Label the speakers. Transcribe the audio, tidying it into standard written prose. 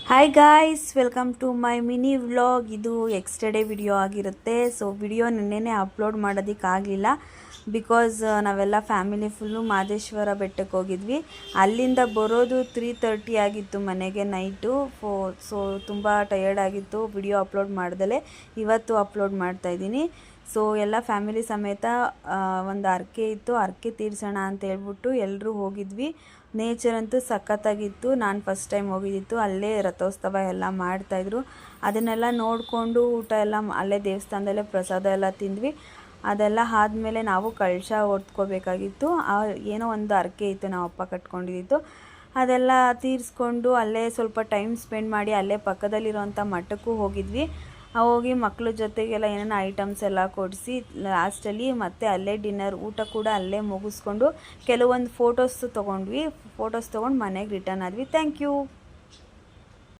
Speaker 1: Hi guys, welcome to my mini vlog. ಇದು yesterday video ಆಗಿರುತ್ತೆ. So video ನಿನ್ನೆನೇ upload ಮಾಡೋದಕ್ಕಾಗಲಿಲ್ಲ ಬಿಕಾಸ್ ನಾವೆಲ್ಲ ಫ್ಯಾಮಿಲಿ ಫುಲ್ಲು ಮಾದೇಶ್ವರ ಬೆಟ್ಟಕ್ಕೆ ಹೋಗಿದ್ವಿ. ಅಲ್ಲಿಂದ ಬರೋದು 3:30 ಆಗಿತ್ತು ಮನೆಗೆ ನೈಟು. ಸೊ ತುಂಬ ಟಯರ್ಡ್ ಆಗಿತ್ತು. ವಿಡಿಯೋ ಅಪ್ಲೋಡ್ ಮಾಡ್ದಲೇ ಇವತ್ತು ಅಪ್ಲೋಡ್ ಮಾಡ್ತಾಯಿದ್ದೀನಿ. ಸೊ ಎಲ್ಲ ಫ್ಯಾಮಿಲಿ ಸಮೇತ ಒಂದು ಹರಕೆ ಇತ್ತು, ಹರಕೆ ತೀರ್ಸೋಣ ಅಂತ ಹೇಳ್ಬಿಟ್ಟು ಎಲ್ಲರೂ ಹೋಗಿದ್ವಿ. ನೇಚರ್ ಅಂತೂ ಸಖತ್ತಾಗಿತ್ತು. ನಾನು ಫಸ್ಟ್ ಟೈಮ್ ಹೋಗಿದ್ದಿತ್ತು. ಅಲ್ಲೇ ರಥೋತ್ಸವ ಎಲ್ಲ ಮಾಡ್ತಾಯಿದ್ರು. ಅದನ್ನೆಲ್ಲ ನೋಡಿಕೊಂಡು ಊಟ ಎಲ್ಲ ಅಲ್ಲೇ ದೇವಸ್ಥಾನದಲ್ಲೇ ಪ್ರಸಾದ ಎಲ್ಲ ತಿಂದ್ವಿ. ಅದೆಲ್ಲ ಆದಮೇಲೆ ನಾವು ಕಳಶ ಹೊತ್ಕೋಬೇಕಾಗಿತ್ತು. ಏನೋ ಒಂದು ಹರಕೆ ಇತ್ತು ನಾವು ಅಪ್ಪ ಕಟ್ಕೊಂಡಿದ್ದು. ಅದೆಲ್ಲ ತೀರಿಸ್ಕೊಂಡು ಅಲ್ಲೇ ಸ್ವಲ್ಪ ಟೈಮ್ ಸ್ಪೆಂಡ್ ಮಾಡಿ ಅಲ್ಲೇ ಪಕ್ಕದಲ್ಲಿರೋಂಥ ಮಠಕ್ಕೂ ಹೋಗಿದ್ವಿ. ಹೋಗಿ ಮಕ್ಕಳ ಜೊತೆಗೆಲ್ಲ ಏನೇನೋ ಐಟಮ್ಸ್ ಎಲ್ಲ ಕೊಡಿಸಿ ಲಾಸ್ಟಲ್ಲಿ ಮತ್ತೆ ಅಲ್ಲೇ ಡಿನ್ನರ್ ಊಟ ಕೂಡ ಅಲ್ಲೇ ಮುಗಿಸ್ಕೊಂಡು ಕೆಲವೊಂದು ಫೋಟೋಸ್ ತೊಗೊಂಡ್ವಿ. ಫೋಟೋಸ್ ತೊಗೊಂಡು ಮನೆಗೆ ರಿಟರ್ನ್ ಆದ್ವಿ. Thank you.